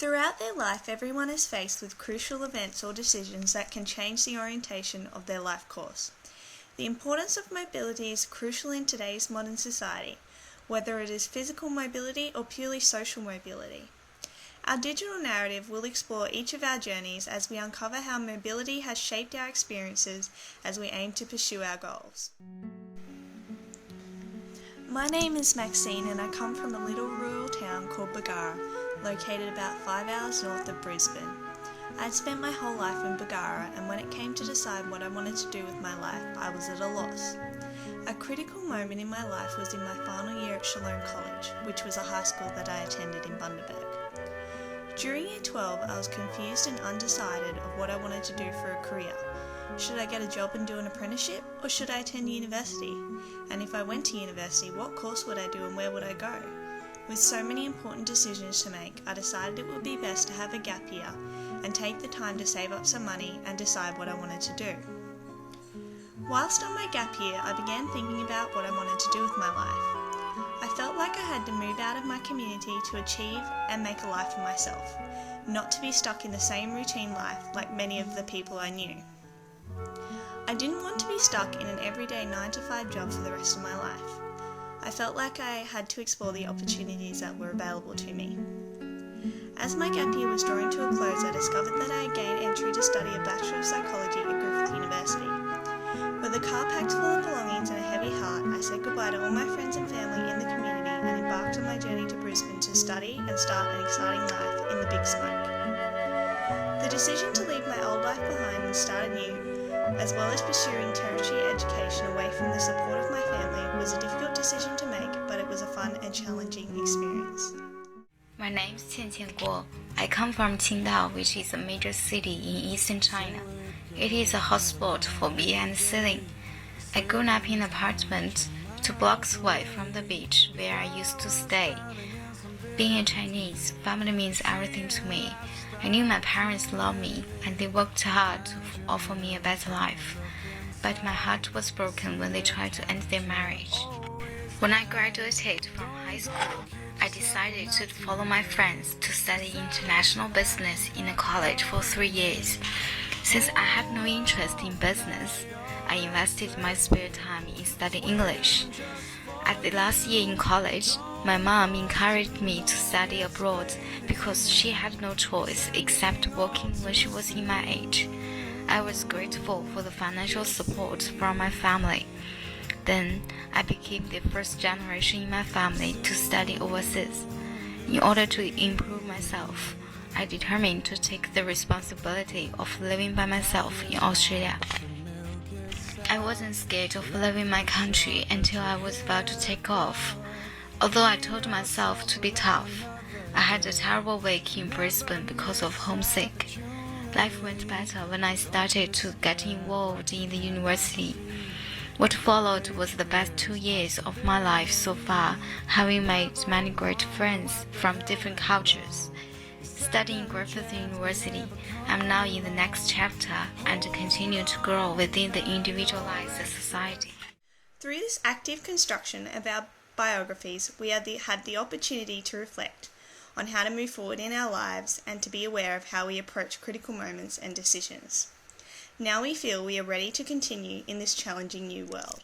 Throughout their life, everyone is faced with crucial events or decisions that can change the orientation of their life course. The importance of mobility is crucial in today's modern society, whether it is physical mobility or purely social mobility. Our digital narrative will explore each of our journeys as we uncover how mobility has shaped our experiences as we aim to pursue our goals. My name is Maxine and I come from a little rural town called Bargara, located about 5 hours north of Brisbane. I had spent my whole life in Bargara, and when it came to decide what I wanted to do with my life, I was at a loss. A critical moment in my life was in my final year at Shalom College, which was a high school that I attended in Bundaberg. During year 12, I was confused and undecided of what I wanted to do for a career. Should I get a job and do an apprenticeship, or should I attend university? And if I went to university, what course would I do and where would I go? With so many important decisions to make, I decided it would be best to have a gap year and take the time to save up some money and decide what I wanted to do. Whilst on my gap year, I began thinking about what I wanted to do with my life. I felt like I had to move out of my community to achieve and make a life for myself, not to be stuck in the same routine life like many of the people I knew. I didn't want to be stuck in an everyday 9-to-5 job for the rest of my life. I felt like I had to explore the opportunities that were available to me. As my gap year was drawing to a close, I discovered that I had gained entry to study a Bachelor of Psychology at Griffith University. With a car packed full of belongings and a heavy heart, I said goodbye to all my friends and family in the community and embarked on my journey to Brisbane to study and start an exciting life in the big smoke. The decision to leave my old life behind and start anew, as well as pursuing tertiary education away from the support of my family, was a difficult decision to make, but it was a fun and challenging experience. My name is Qian Guo. I come from Qingdao, which is a major city in eastern China. It is a hotspot for beer and sailing. I grew up in an apartment 2 blocks away from the beach where I used to stay. Being a Chinese, family means everything to me. I knew my parents loved me and they worked hard to offer me a better life. But my heart was broken when they tried to end their marriage. When I graduated from high school, I decided to follow my friends to study international business in a college for 3 years. Since I had no interest in business, I invested my spare time in studying English. At the last year in college, my mom encouraged me to study abroad because she had no choice except working when she was in my age. I was grateful for the financial support from my family. Then, I became the first generation in my family to study overseas. In order to improve myself, I determined to take the responsibility of living by myself in Australia. I wasn't scared of leaving my country until I was about to take off. Although I told myself to be tough, I had a terrible week in Brisbane because of homesick. Life went better when I started to get involved in the university. What followed was the best 2 years of my life so far, having made many great friends from different cultures. Studying Griffith University, I'm now in the next chapter and continue to grow within the individualized society. Through this active construction of our biographies, we had the opportunity to reflect on how to move forward in our lives and to be aware of how we approach critical moments and decisions. Now we feel we are ready to continue in this challenging new world.